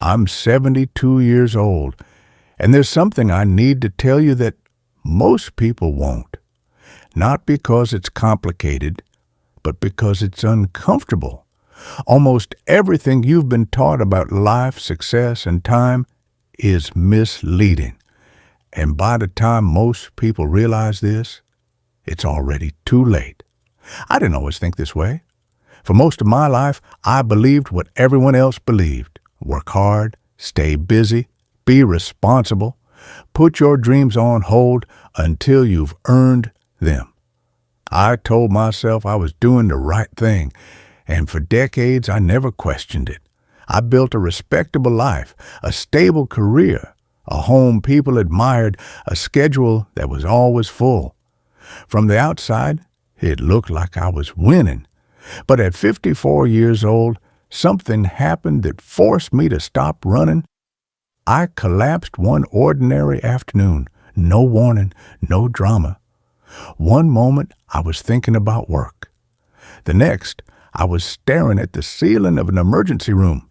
I'm 72 years old, and there's something I need to tell you that most people won't. Not because it's complicated, but because it's uncomfortable. Almost everything you've been taught about life, success, and time is misleading. And by the time most people realize this, it's already too late. I didn't always think this way. For most of my life, I believed what everyone else believed. Work hard, stay busy, be responsible, put your dreams on hold until you've earned them. I told myself I was doing the right thing, and for decades I never questioned it. I built a respectable life, a stable career, a home people admired, a schedule that was always full. From the outside, it looked like I was winning. But at 54 years old, something happened that forced me to stop running. I collapsed one ordinary afternoon. No warning, no drama. One moment, I was thinking about work. The next, I was staring at the ceiling of an emergency room.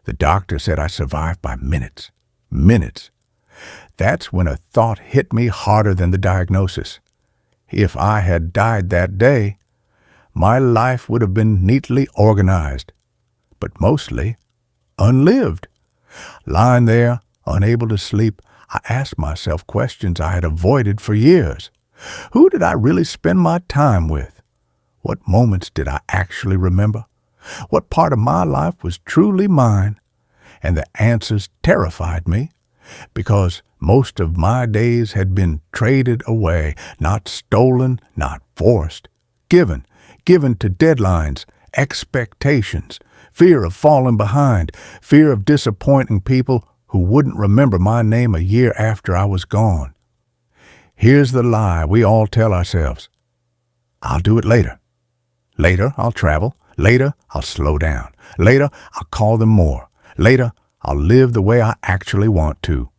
The doctor said I survived by minutes. Minutes. That's when a thought hit me harder than the diagnosis. If I had died that day, my life would have been neatly organized, but mostly unlived. Lying there, unable to sleep, I asked myself questions I had avoided for years. Who did I really spend my time with? What moments did I actually remember? What part of my life was truly mine? And the answers terrified me, because most of my days had been traded away, not stolen, not forced, given to deadlines, expectations, fear of falling behind, fear of disappointing people who wouldn't remember my name a year after I was gone. Here's the lie we all tell ourselves. I'll do it later. Later, I'll travel. Later, I'll slow down. Later, I'll call them more. Later, I'll live the way I actually want to.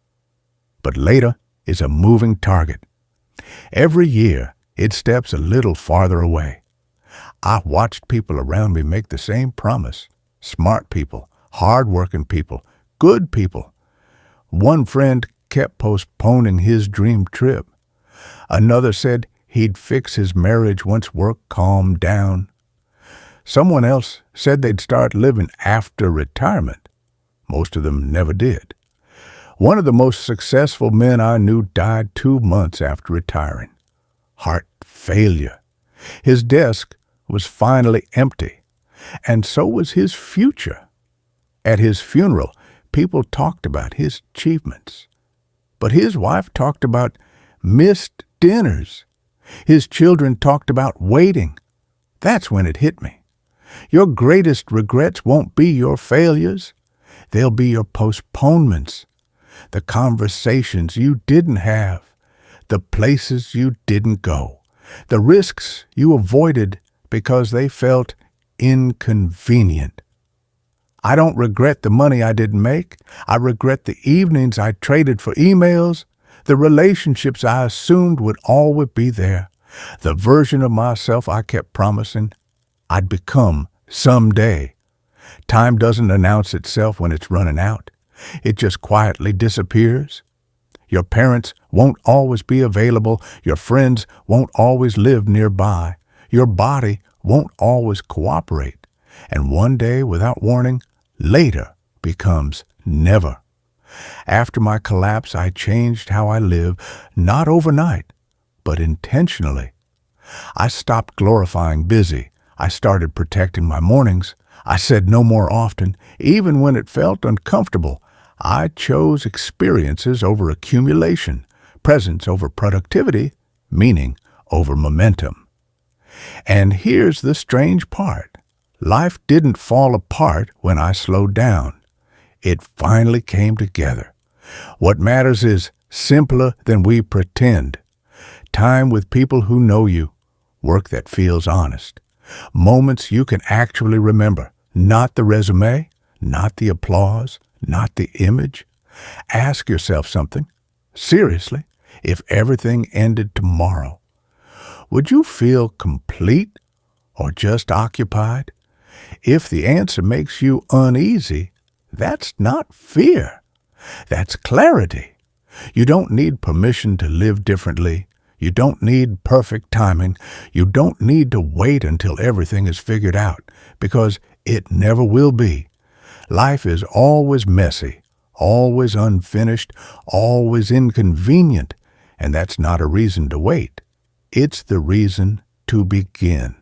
But later is a moving target. Every year, it steps a little farther away. I watched people around me make the same promise. Smart people, hard-working people, good people. One friend kept postponing his dream trip. Another said he'd fix his marriage once work calmed down. Someone else said they'd start living after retirement. Most of them never did. One of the most successful men I knew died 2 months after retiring. Heart failure. His desk was finally empty, and so was his future. At his funeral, people talked about his achievements, but his wife talked about missed dinners. His children talked about waiting. That's when it hit me. Your greatest regrets won't be your failures. They'll be your postponements, the conversations you didn't have, the places you didn't go, the risks you avoided because they felt inconvenient. I don't regret the money I didn't make. I regret the evenings I traded for emails, the relationships I assumed would always be there, the version of myself I kept promising I'd become someday. Time doesn't announce itself when it's running out. It just quietly disappears. Your parents won't always be available. Your friends won't always live nearby. Your body won't always cooperate. And one day, without warning, later becomes never. After my collapse, I changed how I live, not overnight, but intentionally. I stopped glorifying busy. I started protecting my mornings. I said no more often, even when it felt uncomfortable. I chose experiences over accumulation, presence over productivity, meaning over momentum. And here's the strange part. Life didn't fall apart when I slowed down. It finally came together. What matters is simpler than we pretend. Time with people who know you, work that feels honest, moments you can actually remember, not the resume, not the applause, not the image. Ask yourself something. Seriously, if everything ended tomorrow, would you feel complete or just occupied? If the answer makes you uneasy, That's not fear. That's clarity. You don't need permission to live differently. You don't need perfect timing. You don't need to wait until everything is figured out, because it never will be. Life is always messy, always unfinished, always inconvenient, and that's not a reason to wait. It's the reason to begin.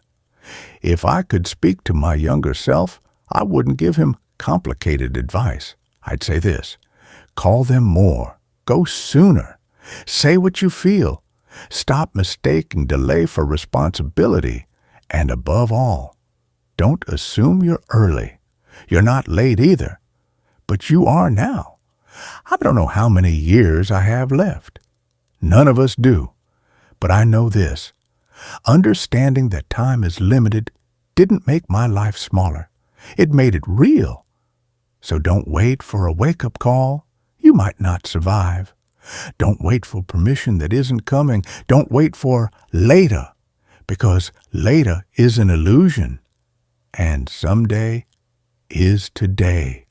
If I could speak to my younger self, I wouldn't give him complicated advice. I'd say this: call them more, go sooner, say what you feel, stop mistaking delay for responsibility, and above all, don't assume you're early. You're not late either, but you are now. I don't know how many years I have left. None of us do, but I know this: understanding that time is limited didn't make my life smaller. It made it real. So don't wait for a wake-up call. You might not survive. Don't wait for permission that isn't coming. Don't wait for later, because later is an illusion, and someday is today.